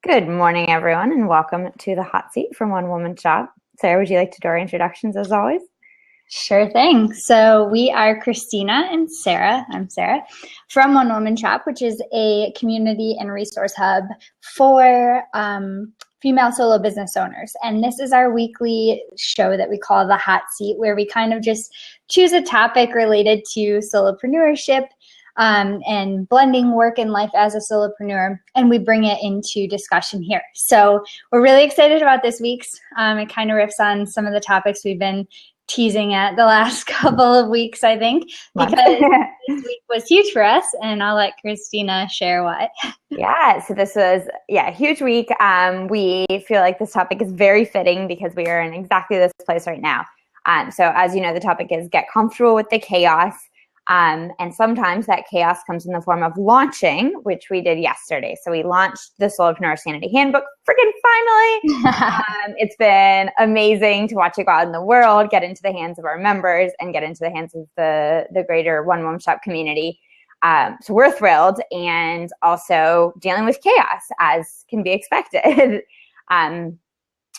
Good morning, everyone, and welcome to the hot seat from One Woman Shop. Sarah, would you like to do our introductions as always? Sure thing. So we are Christina and Sarah. I'm Sarah from One Woman Shop, which is a community and resource hub for female solo business owners. And this is our weekly show that we call the hot seat, where we kind of just choose a topic related to solopreneurship and blending work and life as a solopreneur, and we bring it into discussion here. So we're really excited about this week's. It kind of riffs on some of the topics we've been teasing at the last couple of weeks, I think, because this week was huge for us, and I'll let Christina share why. Yeah, so this was a huge week. We feel like this topic is very fitting because we are in exactly this place right now. So as you know, the topic is get comfortable with the chaos. And sometimes that chaos comes in the form of launching, which we did yesterday. So we launched the Solopreneur Sanity Handbook, freaking finally. It's been amazing to watch it go out in the world, get into the hands of our members, and get into the hands of the greater One Woman Shop community. So we're thrilled, and also dealing with chaos as can be expected.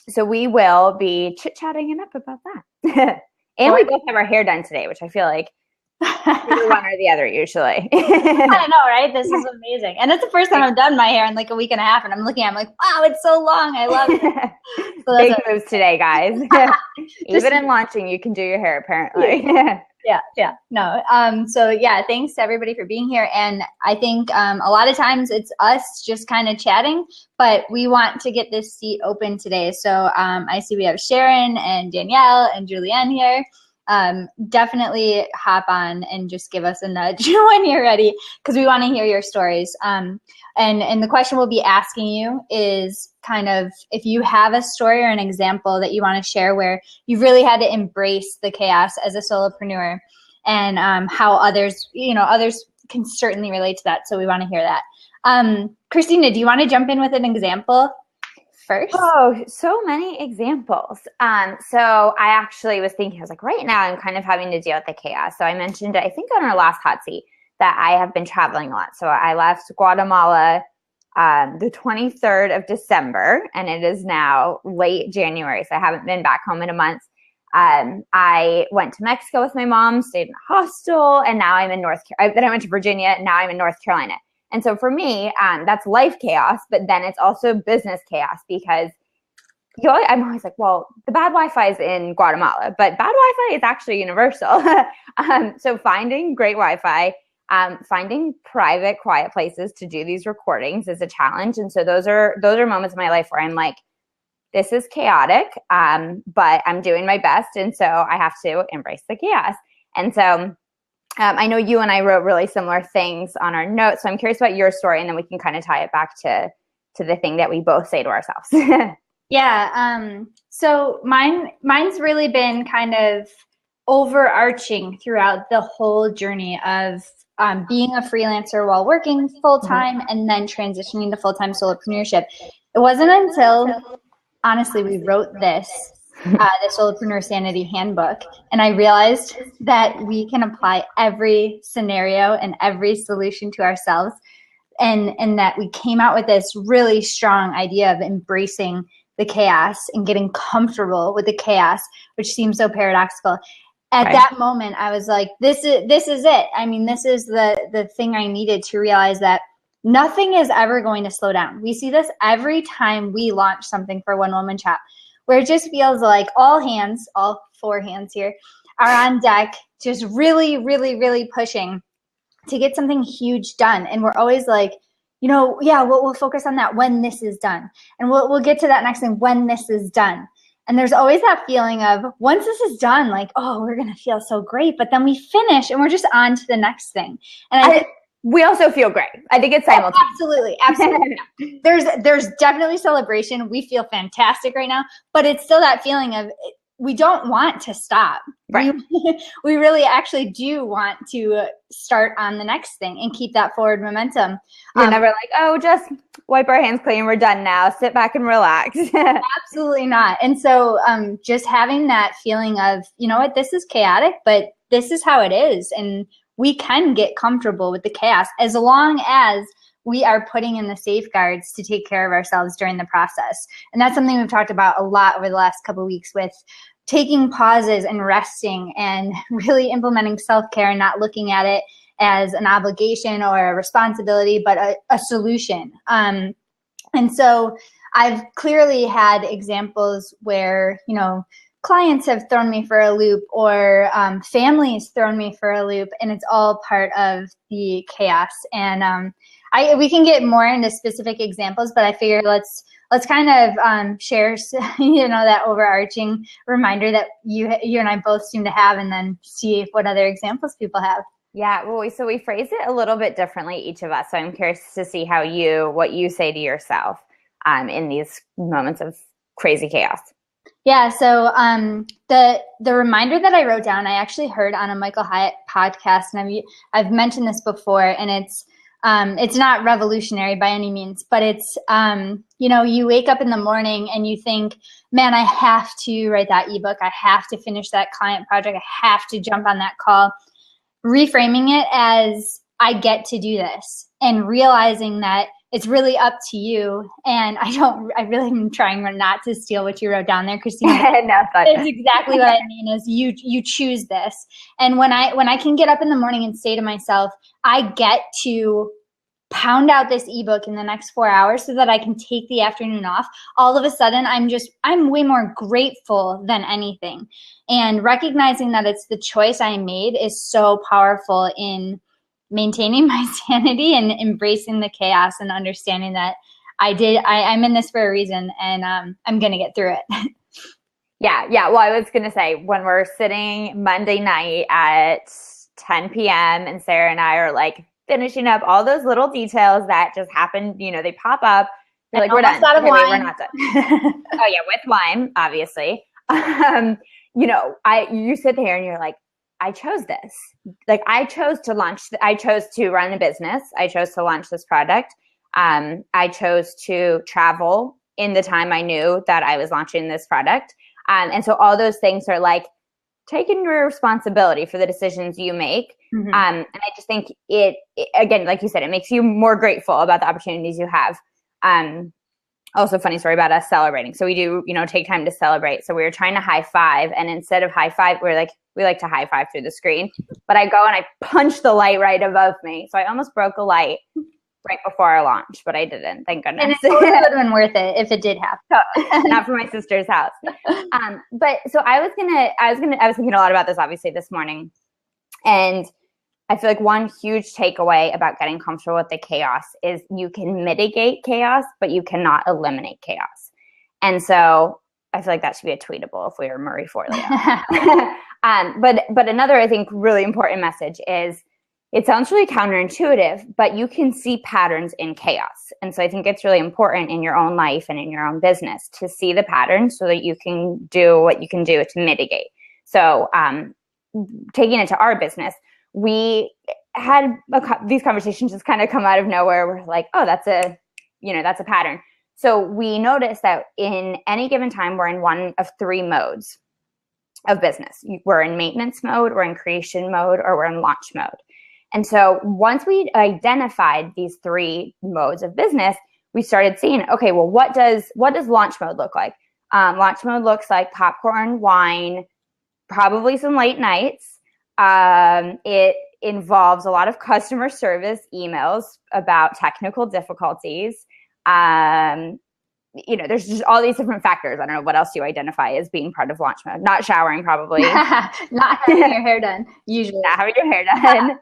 So we will be chit-chatting enough about that. And we both have our hair done today, which I feel like either one or the other usually. I know, right? This is amazing. And it's the first time I've done my hair in like a week and a half, and I'm looking, I'm like, wow, it's so long. I love it. So big moves today, guys. Even in launching, you can do your hair apparently. Yeah. No. So yeah, thanks to everybody for being here. And I think a lot of times it's us just kind of chatting, but we want to get this seat open today. So I see we have Sharon and Danielle and Julianne here. Definitely hop on and just give us a nudge when you're ready, because we want to hear your stories. And the question we'll be asking you is kind of if you have a story or an example that you want to share where you really had to embrace the chaos as a solopreneur, and how others can certainly relate to that. So we want to hear that. Christina, do you want to jump in with an example first? Oh, so many examples. So I actually was thinking, I was like, right now I'm kind of having to deal with the chaos. So I mentioned, I think on our last hot seat, that I have been traveling a lot. So I left Guatemala the 23rd of December, and it is now late January. So I haven't been back home in a month. I went to Mexico with my mom, stayed in a hostel, and now I'm in then I went to Virginia, and now I'm in North Carolina. And so for me, that's life chaos, but then it's also business chaos, because I'm always like, well, the bad Wi-Fi is in Guatemala, but bad Wi-Fi is actually universal. So finding great Wi-Fi, finding private, quiet places to do these recordings is a challenge. And so those are moments in my life where I'm like, this is chaotic, but I'm doing my best. And so I have to embrace the chaos. And so I know you and I wrote really similar things on our notes, so I'm curious about your story, and then we can kind of tie it back to the thing that we both say to ourselves. Yeah. So mine's really been kind of overarching throughout the whole journey of being a freelancer while working full-time, and then transitioning to full-time solopreneurship. It wasn't until, honestly, we wrote the Solopreneur Sanity Handbook, and I realized that we can apply every scenario and every solution to ourselves, and that we came out with this really strong idea of embracing the chaos and getting comfortable with the chaos, which seems so paradoxical. At that moment, I was like, this is it. I mean, this is the thing I needed to realize, that nothing is ever going to slow down. We see this every time we launch something for One Woman Shop, where it just feels like all four hands here, are on deck, just really, really, really pushing to get something huge done. And we're always like, we'll focus on that when this is done. And we'll get to that next thing when this is done. And there's always that feeling of, once this is done, like, oh, we're going to feel so great. But then we finish and we're just on to the next thing. And we also feel great. I think it's simultaneous. Absolutely. There's definitely celebration. We feel fantastic right now, but it's still that feeling of, we don't want to stop. Right. We really actually do want to start on the next thing and keep that forward momentum. We're never like, oh, just wipe our hands clean, we're done now, sit back and relax. Absolutely not. And so just having that feeling of, you know what, this is chaotic, but this is how it is. And we can get comfortable with the chaos as long as we are putting in the safeguards to take care of ourselves during the process. And that's something we've talked about a lot over the last couple of weeks with taking pauses and resting and really implementing self-care and not looking at it as an obligation or a responsibility, but a solution. And so I've clearly had examples where, clients have thrown me for a loop, or families thrown me for a loop, and it's all part of the chaos. And we can get more into specific examples, but I figure let's kind of share, that overarching reminder that you and I both seem to have, and then see what other examples people have. Yeah, well, so we phrase it a little bit differently, each of us. So I'm curious to see what you say to yourself in these moments of crazy chaos. Yeah, so the reminder that I wrote down, I actually heard on a Michael Hyatt podcast, and I've mentioned this before, and it's not revolutionary by any means, but it's you wake up in the morning and you think, man, I have to write that ebook, I have to finish that client project, I have to jump on that call. Reframing it as I get to do this, and realizing that it's really up to you. And I really am trying not to steal what you wrote down there, Christina. No, it's exactly what I mean is you choose this. And when I can get up in the morning and say to myself, I get to pound out this ebook in the next 4 hours so that I can take the afternoon off, all of a sudden I'm way more grateful than anything. And recognizing that it's the choice I made is so powerful in maintaining my sanity and embracing the chaos and understanding that I'm in this for a reason, and I'm going to get through it. Yeah. Well, I was going to say, when we're sitting Monday night at 10 p.m. and Sarah and I are like finishing up all those little details that just happened, they pop up. You're like, we're done. Out of wine. Wait, we're not done. Oh yeah, with wine, obviously. You sit there and you're like, I chose this. Like, I chose to run a business. I chose to launch this product. I chose to travel in the time I knew that I was launching this product. And so all those things are like taking your responsibility for the decisions you make. Mm-hmm. And I just think it, again, like you said, it makes you more grateful about the opportunities you have. Also, funny story about us celebrating. So we do, take time to celebrate. So we were trying to high five, and instead of high five, we like to high five through the screen. But I go and I punch the light right above me. So I almost broke a light right before our launch, but I didn't. Thank goodness. And it would have been worth it if it did happen. Not for my sister's house. But so I was thinking a lot about this, obviously, this morning, and I feel like one huge takeaway about getting comfortable with the chaos is you can mitigate chaos, but you cannot eliminate chaos. And so I feel like that should be a tweetable if we were Marie Forleo. But another, I think, really important message is, it sounds really counterintuitive, but you can see patterns in chaos. And so I think it's really important in your own life and in your own business to see the patterns so that you can do what you can do to mitigate. So taking it to our business, we had these conversations just kind of come out of nowhere. We're like, oh, that's a pattern. So we noticed that in any given time, we're in one of three modes of business. We're in maintenance mode, we're in creation mode, or we're in launch mode. And so once we identified these three modes of business, we started seeing, okay, well, what does launch mode look like? Launch mode looks like popcorn, wine, probably some late nights. It involves a lot of customer service emails about technical difficulties. There's just all these different factors. I don't know, what else you identify as being part of launch mode? Not showering, probably. Not having your hair done, usually. Not having your hair done.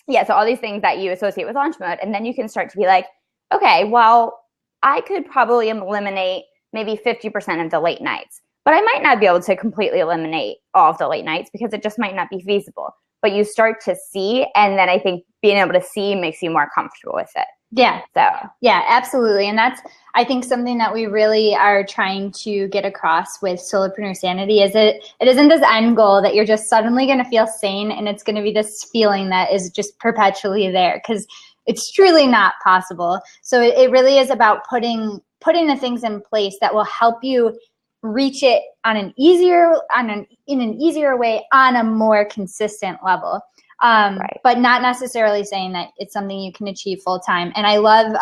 Yeah, so all these things that you associate with launch mode. And then you can start to be like, okay, well, I could probably eliminate maybe 50% of the late nights. But I might not be able to completely eliminate all of the late nights because it just might not be feasible. But you start to see, and then I think being able to see makes you more comfortable with it. Yeah. So yeah, absolutely. And that's, I think, something that we really are trying to get across with Solopreneur Sanity is it isn't this end goal that you're just suddenly going to feel sane and it's going to be this feeling that is just perpetually there, because it's truly not possible. So it really is about putting the things in place that will help you reach it in an easier way on a more consistent level. but not necessarily saying that it's something you can achieve full time. And I love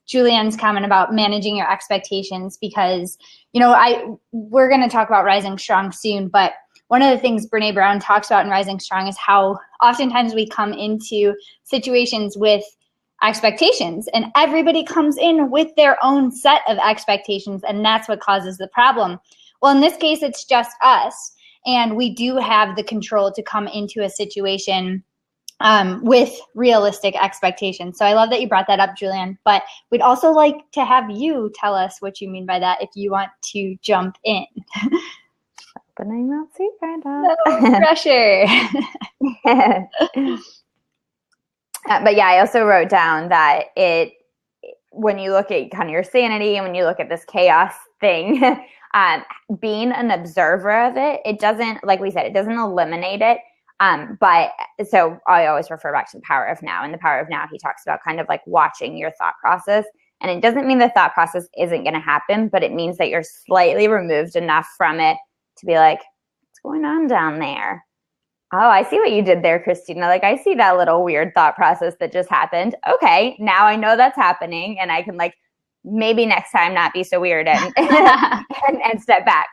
Julianne's comment about managing your expectations, because, you know, we're going to talk about Rising Strong soon, but one of the things Brene Brown talks about in Rising Strong is how oftentimes we come into situations with expectations, and everybody comes in with their own set of expectations, and that's what causes the problem. Well, in this case, it's just us, and we do have the control to come into a situation with realistic expectations. So I love that you brought that up, Julianne, but we'd also like to have you tell us what you mean by that if you want to jump in. Opening that secret No pressure. But yeah, I also wrote down that when you look at kind of your sanity and when you look at this chaos thing, being an observer of it, it doesn't, like we said, it doesn't eliminate it. But so I always refer back to the power of now. In the power of now, he talks about kind of like watching your thought process. And it doesn't mean the thought process isn't going to happen, but it means that you're slightly removed enough from it to be like, what's going on down there? Oh, I see what you did there, Christina. Like, I see that little weird thought process that just happened. Okay, now I know that's happening, and I can like maybe next time not be so weird and and step back.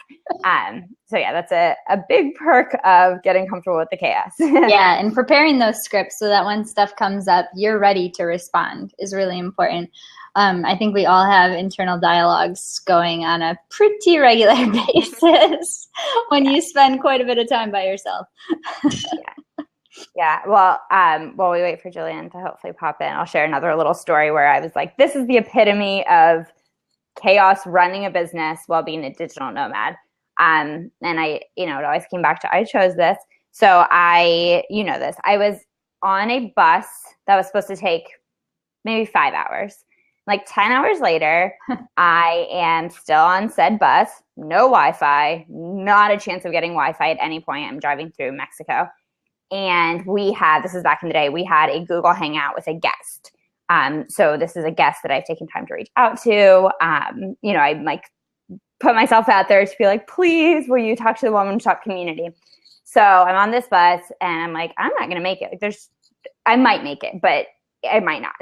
So yeah, that's a big perk of getting comfortable with the chaos. Yeah, and preparing those scripts so that when stuff comes up, you're ready to respond is really important. I think we all have internal dialogues going on a pretty regular basis when you spend quite a bit of time by yourself. Yeah. Well, while we wait for Julianne to hopefully pop in, I'll share another little story where I was like, this is the epitome of chaos running a business while being a digital nomad. And I, it always came back to, I chose this. So I was on a bus that was supposed to take maybe 5 hours. Like 10 hours later, I am still on said bus, no Wi-Fi, not a chance of getting Wi-Fi at any point. I'm driving through Mexico. And this is back in the day, we had a Google Hangout with a guest. So this is a guest that I've taken time to reach out to. I like put myself out there to be like, please, will you talk to the Woman Shop community? So I'm on this bus and I'm like, I'm not going to make it. I might make it, but I might not.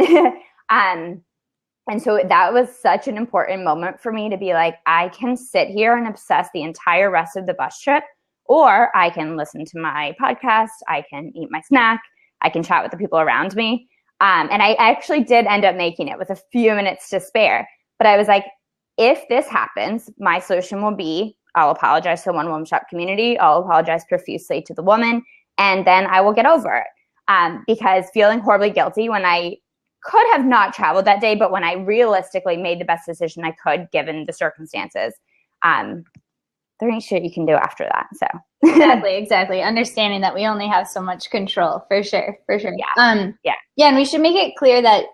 And so that was such an important moment for me to be like, I can sit here and obsess the entire rest of the bus trip, or I can listen to my podcast, I can eat my snack, I can chat with the people around me. And I actually did end up making it with a few minutes to spare. But I was like, if this happens, my solution will be, I'll apologize to the One Woman Shop community, I'll apologize profusely to the woman, and then I will get over it. Because feeling horribly guilty when I could have not traveled that day, but when I realistically made the best decision I could given the circumstances, there ain't shit you can do after that. So exactly. Understanding that we only have so much control, for sure. Yeah. Yeah, and we should make it clear that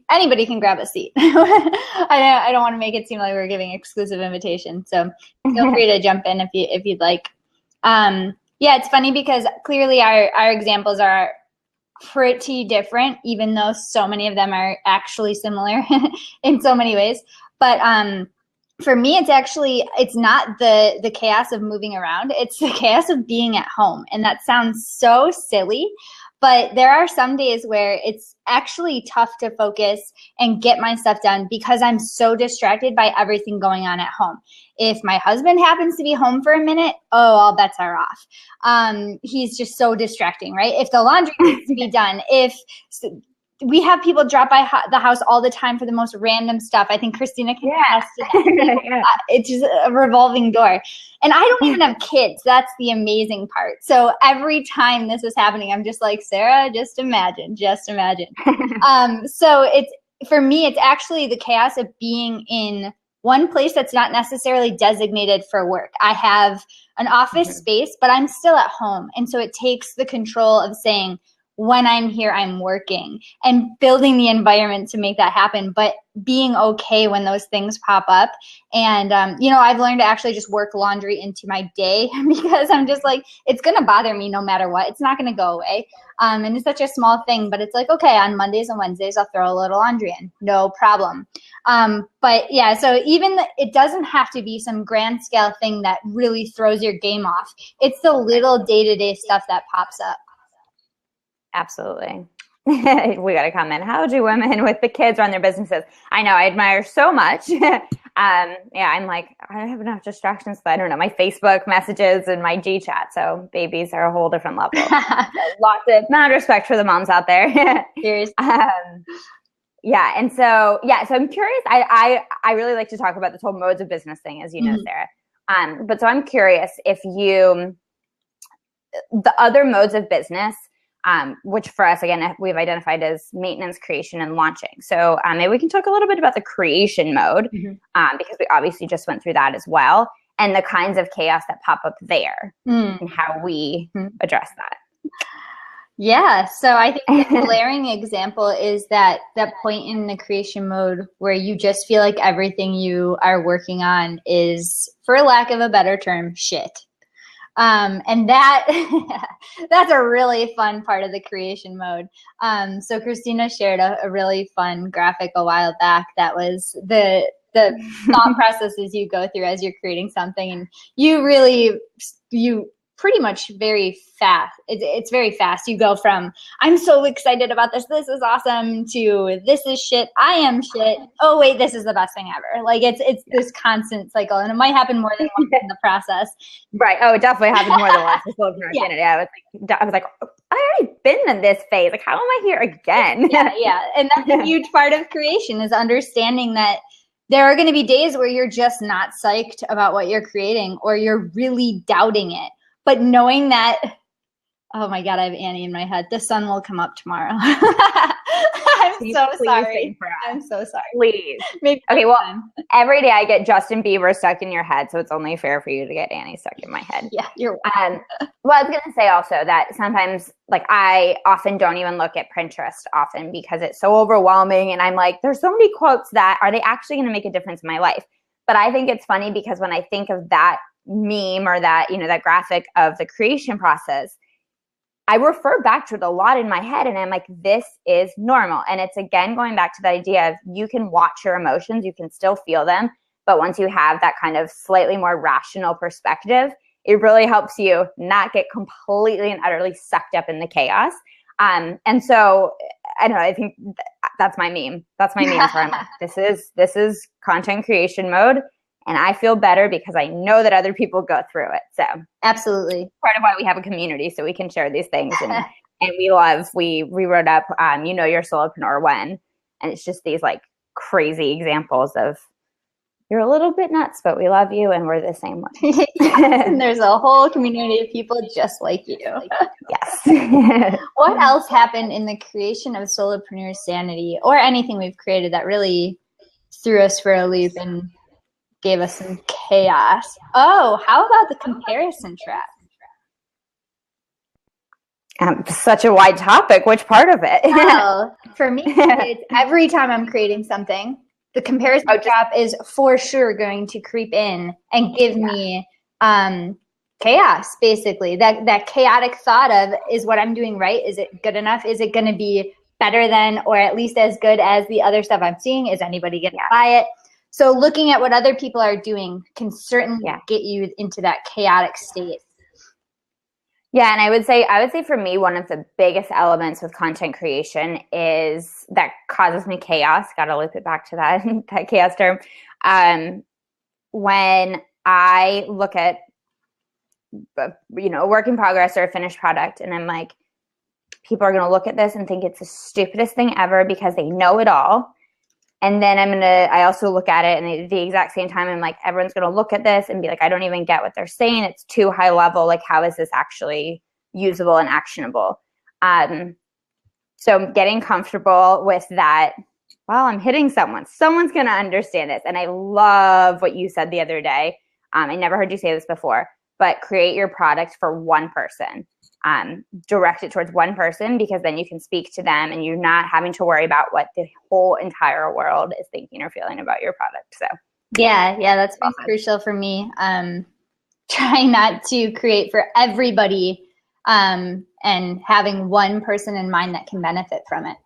anybody can grab a seat. I don't want to make it seem like we're giving exclusive invitation. So feel free to jump in if you'd like. Yeah, it's funny because clearly our examples are pretty different, even though so many of them are actually similar in so many ways. But for me, it's not the chaos of moving around. It's the chaos of being at home. And that sounds so silly, but there are some days where it's actually tough to focus and get my stuff done because I'm so distracted by everything going on at home. If my husband happens to be home for a minute, all bets are off. He's just so distracting, right? If the laundry needs to be done, if we have people drop by the house all the time for the most random stuff. I think Christina can attest to that. Yeah. It's just a revolving door. And I don't even have kids. That's the amazing part. So every time this is happening, I'm just like, Sarah, just imagine. So for me, it's actually the chaos of being in one place that's not necessarily designated for work. I have an office space, but I'm still at home. And so it takes the control of saying, when I'm here, I'm working and building the environment to make that happen, but being okay when those things pop up. And, I've learned to actually just work laundry into my day because I'm just like, it's going to bother me no matter what. It's not going to go away. And it's such a small thing, but it's like, okay, on Mondays and Wednesdays, I'll throw a little laundry in, no problem. But yeah, so it doesn't have to be some grand scale thing that really throws your game off. It's the little day-to-day stuff that pops up. Absolutely. We got to comment. How do women with the kids run their businesses? I know, I admire so much. I'm like, I don't have enough distractions. I don't know, my Facebook messages and my G chat. So babies are a whole different level. Lots of mad respect for the moms out there. Seriously. And so I'm curious. I really like to talk about this whole modes of business thing, as you know, Sarah. But so I'm curious if the other modes of business, which for us, again, we've identified as maintenance, creation, and launching. So maybe we can talk a little bit about the creation mode, because we obviously just went through that as well, and the kinds of chaos that pop up there and how we address that. Yeah. So I think the glaring example is that point in the creation mode where you just feel like everything you are working on is, for lack of a better term, shit. And that's a really fun part of the creation mode. So Christina shared a really fun graphic a while back that was the thought processes you go through as you're creating something, and you pretty much very fast. It's very fast. You go from, I'm so excited about this is awesome, to this is shit, I am shit, oh wait, this is the best thing ever. Like it's this constant cycle, and it might happen more than once in the process. Right. Oh, it definitely happened more than once. I was like, I already been in this phase. Like, how am I here again? Yeah. And that's a huge part of creation, is understanding that there are going to be days where you're just not psyched about what you're creating, or you're really doubting it. But knowing that, oh my God, I have Annie in my head. The sun will come up tomorrow. I'm so sorry. I'm so sorry. Please. Maybe okay, well, every day I get Justin Bieber stuck in your head, so it's only fair for you to get Annie stuck in my head. Yeah, you're right. Well, I was going to say also that sometimes, like, I often don't even look at Pinterest often because it's so overwhelming, and I'm like, there's so many quotes that, are they actually going to make a difference in my life? But I think it's funny because when I think of that meme or that, that graphic of the creation process, I refer back to it a lot in my head, and I'm like, this is normal. And it's, again, going back to the idea of, you can watch your emotions, you can still feel them, but once you have that kind of slightly more rational perspective, it really helps you not get completely and utterly sucked up in the chaos. And so I don't know, I think that's my meme. That's my meme for I'm like, this is content creation mode. And I feel better because I know that other people go through it. So absolutely, part of why we have a community, so we can share these things. And we wrote up, your solopreneur when, and it's just these like crazy examples of, you're a little bit nuts, but we love you and we're the same way. And there's a whole community of people just like you. Yes. What else happened in the creation of Solopreneur Sanity, or anything we've created, that really threw us for a loop and gave us some chaos? Oh, how about the comparison trap? Such a wide topic. Which part of it? Well, for me, it's every time I'm creating something, the comparison trap is for sure going to creep in and give me chaos, basically. That chaotic thought of, is what I'm doing right? Is it good enough? Is it going to be better than, or at least as good as the other stuff I'm seeing? Is anybody going to buy it? So looking at what other people are doing can certainly get you into that chaotic state. Yeah, and I would say for me, one of the biggest elements with content creation is that causes me chaos. Got to loop it back to that chaos term. When I look at a work in progress or a finished product, and I'm like, people are going to look at this and think it's the stupidest thing ever because they know it all. And then I also look at it, and at the exact same time, I'm like, everyone's going to look at this and be like, I don't even get what they're saying. It's too high level. Like, how is this actually usable and actionable? So getting comfortable with that, well, I'm hitting someone. Someone's going to understand this. And I love what you said the other day. I never heard you say this before, but create your product for one person. Direct it towards one person, because then you can speak to them and you're not having to worry about what the whole entire world is thinking or feeling about your product. So yeah, that's been crucial for me. Trying not to create for everybody, and having one person in mind that can benefit from it.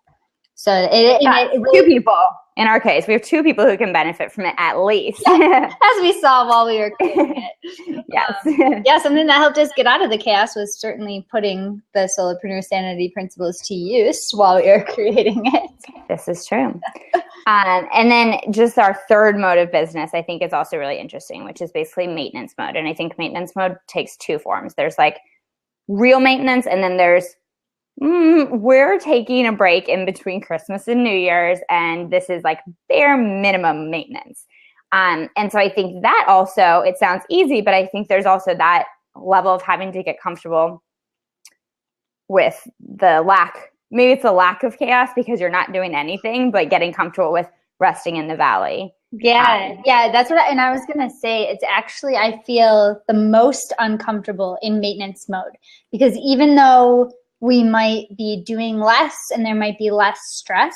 So it really, two people. in our case, we have 2 people who can benefit from it at least. As we saw while we were creating it. Yes. Something that helped us get out of the chaos was certainly putting the Solopreneur Sanity principles to use while we were creating it. This is true. And then just our third mode of business, I think is also really interesting, which is basically maintenance mode. And I think maintenance mode takes 2 forms. There's like real maintenance, and then there's we're taking a break in between Christmas and New Year's, and this is like bare minimum maintenance. And so I think that also, it sounds easy, but I think there's also that level of having to get comfortable with the lack. Maybe it's a lack of chaos because you're not doing anything, but getting comfortable with resting in the valley. Yeah, that's what and I was going to say, it's actually, I feel the most uncomfortable in maintenance mode, because even though we might be doing less and there might be less stress,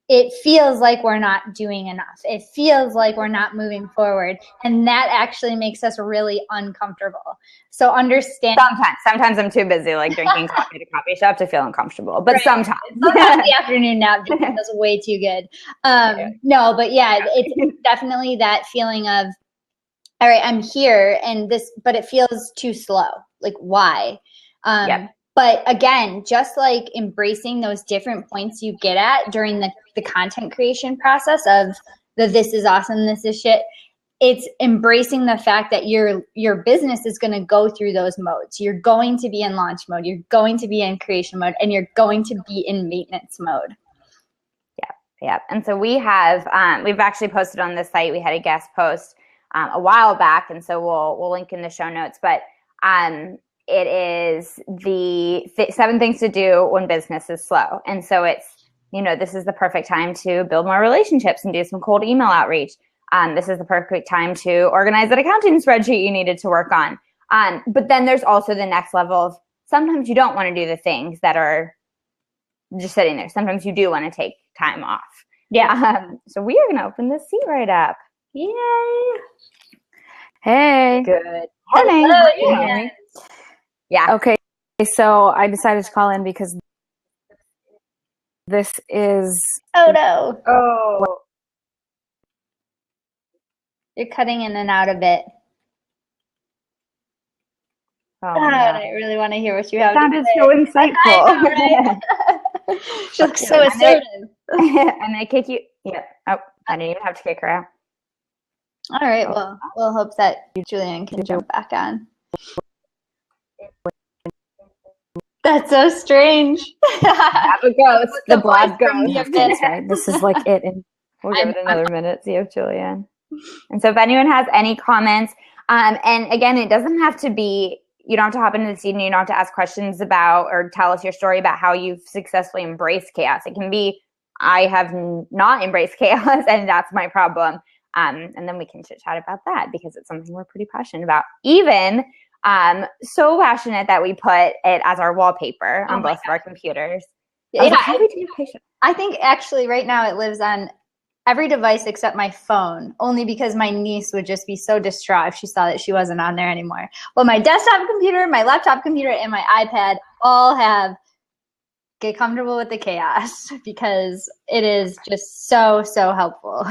it feels like we're not doing enough. It feels like we're not moving forward. And that actually makes us really uncomfortable. So understand. Sometimes I'm too busy like drinking coffee at a coffee shop to feel uncomfortable. But right. Sometimes the afternoon nap feels way too good. No, but it's definitely that feeling of, all right, I'm here and this, but it feels too slow. Like, why? But again, just like embracing those different points you get at during the content creation process of this is awesome, this is shit, it's embracing the fact that your business is going to go through those modes. You're going to be in launch mode, you're going to be in creation mode, and you're going to be in maintenance mode. Yeah. And so we've actually posted on the site, we had a guest post a while back, and so we'll link in the show notes, but it is the 7 things to do when business is slow. And so it's, this is the perfect time to build more relationships and do some cold email outreach. This is the perfect time to organize that accounting spreadsheet you needed to work on. But then there's also the next level of sometimes you don't want to do the things that are just sitting there. Sometimes you do want to take time off. Yeah. So we are going to open this seat right up. Yay. Hey. Good morning. Hello. Yeah. Okay. So I decided to call in because this is. Oh no. Oh. You're cutting in and out a bit. Oh, God, I really want to hear what you have. Sounded so insightful. She looks so assertive. I'm gonna kick you. Yeah. Oh, I didn't even have to kick her out. All right. Well, we'll hope that Julian can jump back on. That's so strange. Have a ghost. The blood ghost. Right? This is like it. And we'll give it another minute. See if Julian. And so if anyone has any comments, and again, it doesn't have to be, you don't have to hop into the scene, you don't have to ask questions about or tell us your story about how you've successfully embraced chaos. It can be, I have not embraced chaos and that's my problem. And then we can chit chat about that because it's something we're pretty passionate about. Even so passionate that we put it as our wallpaper on both of our computers. I think actually right now it lives on every device except my phone, only because my niece would just be so distraught if she saw that she wasn't on there anymore. Well, my desktop computer, my laptop computer, and my iPad all have get comfortable with the chaos because it is just so helpful.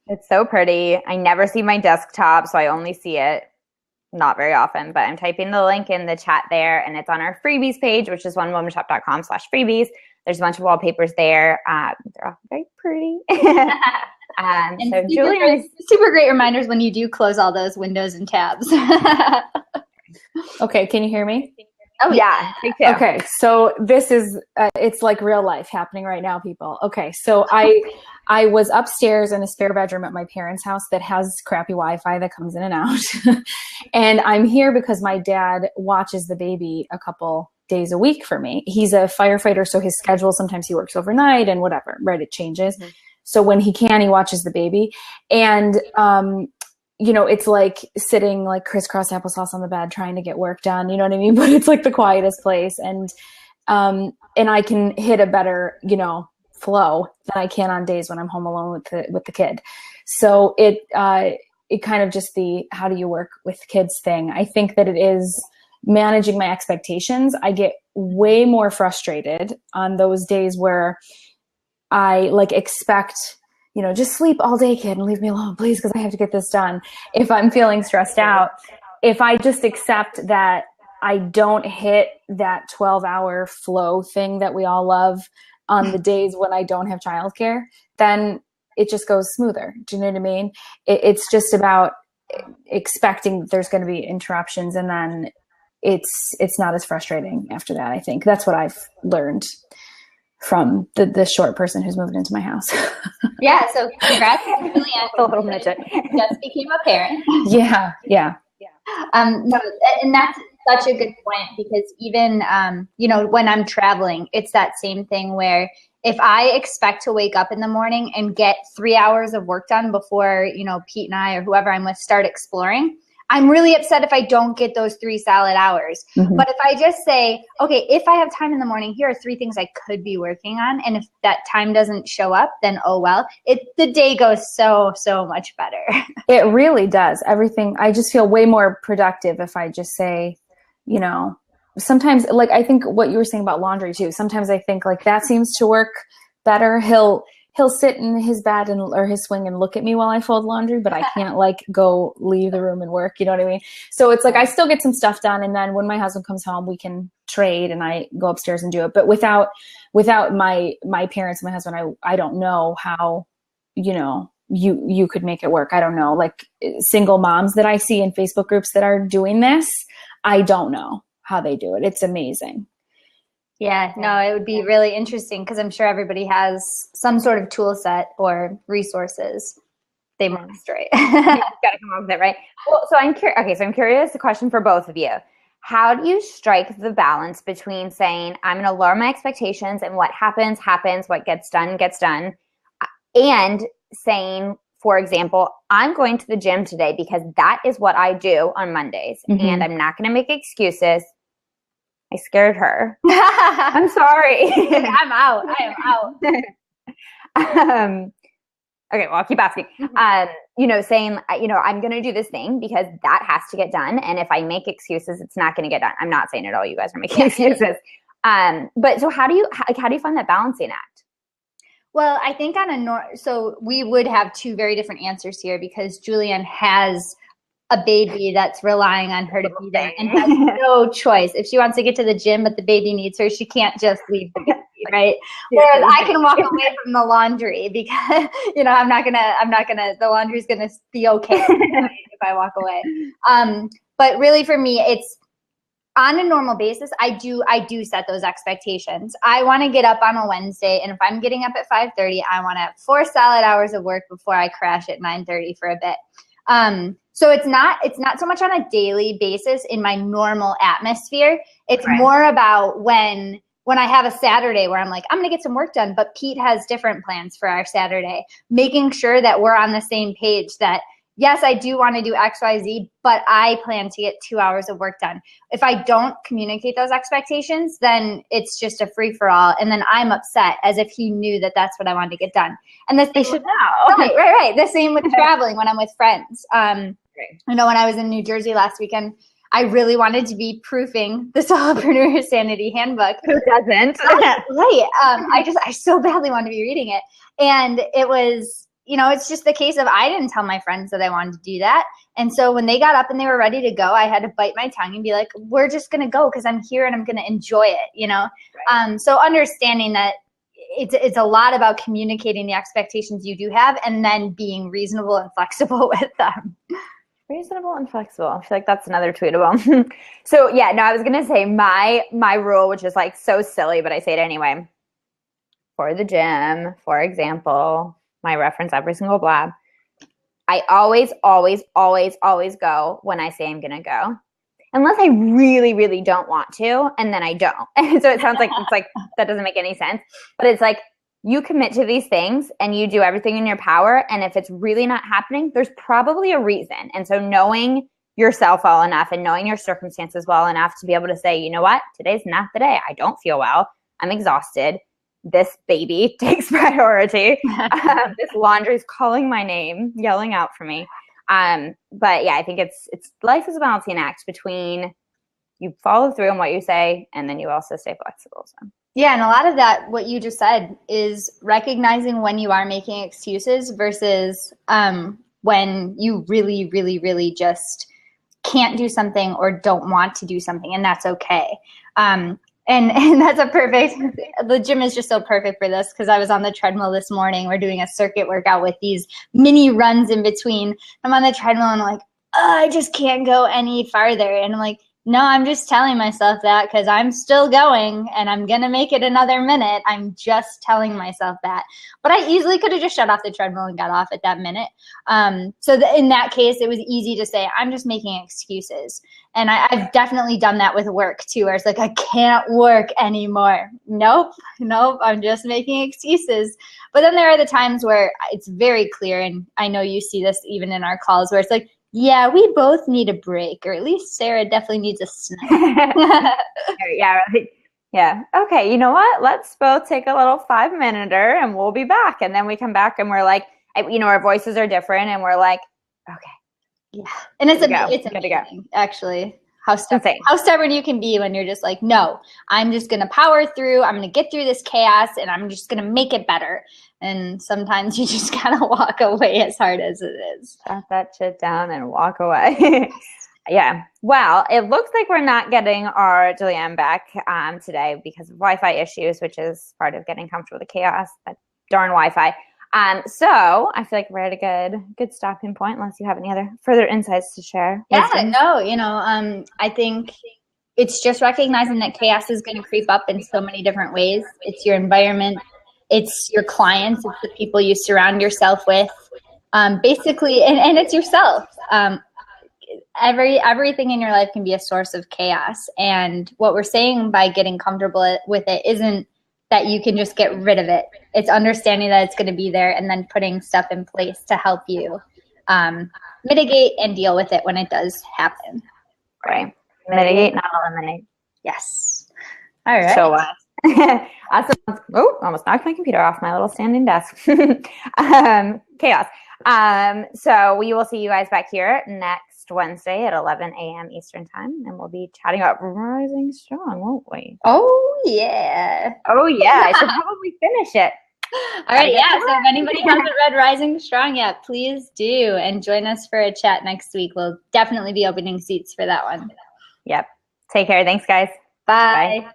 It's so pretty. I never see my desktop, so I only see it not very often, but I'm typing the link in the chat there, and it's on our freebies page, which is onewomanshop.com/freebies. There's a bunch of wallpapers there. They're all very pretty. And so Julian, super great reminders when you do close all those windows and tabs. Okay, can you hear me? Oh yeah. Okay, so this is it's like real life happening right now, people. Okay, so I was upstairs in a spare bedroom at my parents' house that has crappy Wi-Fi that comes in and out. And I'm here because my dad watches the baby a couple days a week for me. He's a firefighter, so his schedule, sometimes he works overnight and whatever, right? It changes. Mm-hmm. So when he can, he watches the baby. And, it's like sitting like crisscross applesauce on the bed trying to get work done, you know what I mean? But it's like the quietest place. And I can hit a better, flow than I can on days when I'm home alone with the kid. So it kind of just the, how do you work with kids thing. I think that it is managing my expectations. I get way more frustrated on those days where I like expect, just sleep all day, kid, and leave me alone, please, because I have to get this done. If I'm feeling stressed out, if I just accept that I don't hit that 12-hour flow thing that we all love on the days when I don't have childcare, then it just goes smoother. Do you know what I mean? It's just about expecting there's going to be interruptions, and then it's not as frustrating after that. I think that's what I've learned from the short person who's moved into my house. Yeah. So congrats to Julianne. A little midget. Just became a parent. Yeah. No, and that's such a good point, because even, when I'm traveling, it's that same thing where if I expect to wake up in the morning and get 3 hours of work done before, Pete and I or whoever I'm with start exploring, I'm really upset if I don't get those 3 solid hours. Mm-hmm. But if I just say, okay, if I have time in the morning, here are 3 things I could be working on. And if that time doesn't show up, then oh well. The day goes so much better. It really does. Everything. I just feel way more productive if I just say, sometimes, like, I think what you were saying about laundry too, sometimes I think like that seems to work better. He'll sit in his bed or his swing and look at me while I fold laundry, but I can't like go leave the room and work. You know what I mean? So it's like I still get some stuff done, and then when my husband comes home, we can trade, and I go upstairs and do it. But without my parents and my husband, I don't know how you could make it work. I don't know, like single moms that I see in Facebook groups that are doing this, I don't know how they do it. It's amazing. Yeah, no, it would be really interesting, because I'm sure everybody has some sort of tool set or resources they master. You've got to come up with it, right? Well, so I'm curious. Okay, so I'm curious. A question for both of you: how do you strike the balance between saying I'm going to lower my expectations and what happens, what gets done, and saying, for example, I'm going to the gym today because that is what I do on Mondays, and I'm not going to make excuses. I scared her. I'm sorry. I'm out. I am out. Okay, well, I'll keep asking. Saying, I'm going to do this thing because that has to get done. And if I make excuses, it's not going to get done. I'm not saying at all you guys are making excuses. But so how do you find that balancing act? Well, I think so we would have 2 very different answers here, because Julianne has a baby that's relying on her to be there and has no choice. If she wants to get to the gym but the baby needs her, she can't just leave the baby, right? Whereas I can walk away from the laundry because, I'm not gonna, the laundry's gonna be okay if I walk away. But really for me, it's on a normal basis, I do set those expectations. I want to get up on a Wednesday, and if I'm getting up at 5:30, I want to have 4 solid hours of work before I crash at 9:30 for a bit. So it's not so much on a daily basis in my normal atmosphere. It's more about when I have a Saturday where I'm like, I'm going to get some work done, but Pete has different plans for our Saturday, making sure that we're on the same page that, yes, I do want to do X, Y, Z, but I plan to get 2 hours of work done. If I don't communicate those expectations, then it's just a free for all. And then I'm upset as if he knew that that's what I wanted to get done. And they should know. Right. The same with traveling when I'm with friends. When I was in New Jersey last weekend, I really wanted to be proofing the Solopreneur Sanity Handbook. Who doesn't? Right. I so badly wanted to be reading it. And it was, it's just the case of I didn't tell my friends that I wanted to do that. And so when they got up and they were ready to go, I had to bite my tongue and be like, we're just going to go because I'm here and I'm going to enjoy it, Right. So understanding that it's a lot about communicating the expectations you do have and then being reasonable and flexible with them. Reasonable and flexible. I feel like that's another tweetable. So yeah, no, I was going to say my rule, which is like so silly, but I say it anyway. For the gym, for example, my reference every single blab. I always go when I say I'm going to go. Unless I really, really don't want to, and then I don't. And so it sounds like it's like that doesn't make any sense. But it's like you commit to these things and you do everything in your power. And if it's really not happening, there's probably a reason. And so knowing yourself well enough and knowing your circumstances well enough to be able to say, you know what, today's not the day. I don't feel well. I'm exhausted. This baby takes priority. This laundry's calling my name, yelling out for me. But yeah, I think it's life is a balancing act between you follow through on what you say and then you also stay flexible. So Yeah, and a lot of that, what you just said, is recognizing when you are making excuses versus when you really, really, really just can't do something or don't want to do something, and that's okay. And that's a perfect, the gym is just so perfect for this, because I was on the treadmill this morning. We're doing a circuit workout with these mini runs in between. I'm on the treadmill and I'm like, oh, I just can't go any farther. And I'm like, no, I'm just telling myself that because I'm still going and I'm going to make it another minute. I'm just telling myself that. But I easily could have just shut off the treadmill and got off at that minute. In that case, it was easy to say, I'm just making excuses. And I've definitely done that with work too, where it's like, I can't work anymore. Nope, I'm just making excuses. But then there are the times where it's very clear, and I know you see this even in our calls, where it's like, yeah, we both need a break, or at least Sarah definitely needs a snack. Yeah, right. Yeah. Okay, you know what? Let's both take a little 5-minute and we'll be back. And then we come back and we're like, our voices are different and we're like, okay. Yeah. And it's good to go. Actually, how stubborn you can be when you're just like, no, I'm just going to power through. I'm going to get through this chaos and I'm just going to make it better. And sometimes you just kind of walk away as hard as it is. Shut that shit down and walk away. Yeah. Well, it looks like we're not getting our Julianne back today because of Wi-Fi issues, which is part of getting comfortable with the chaos. That darn Wi-Fi. So I feel like we're at a good stopping point, unless you have any other further insights to share. Yeah, no, I think it's just recognizing that chaos is going to creep up in so many different ways. It's your environment, it's your clients, it's the people you surround yourself with, basically, and it's yourself. Everything in your life can be a source of chaos. And what we're saying by getting comfortable with it isn't that you can just get rid of it. It's understanding that it's going to be there and then putting stuff in place to help you mitigate and deal with it when it does happen. Right. Mitigate, not eliminate. Yes. All right. So, awesome. Oh, almost knocked my computer off my little standing desk. Chaos. So we will see you guys back here next Wednesday at 11 a.m. Eastern time, and we'll be chatting about Rising Strong, won't we? Oh, yeah. I should probably finish it. All right, yeah. So if anybody hasn't read Rising Strong yet, please do, and join us for a chat next week. We'll definitely be opening seats for that one. Yep. Take care. Thanks, guys. Bye. Bye.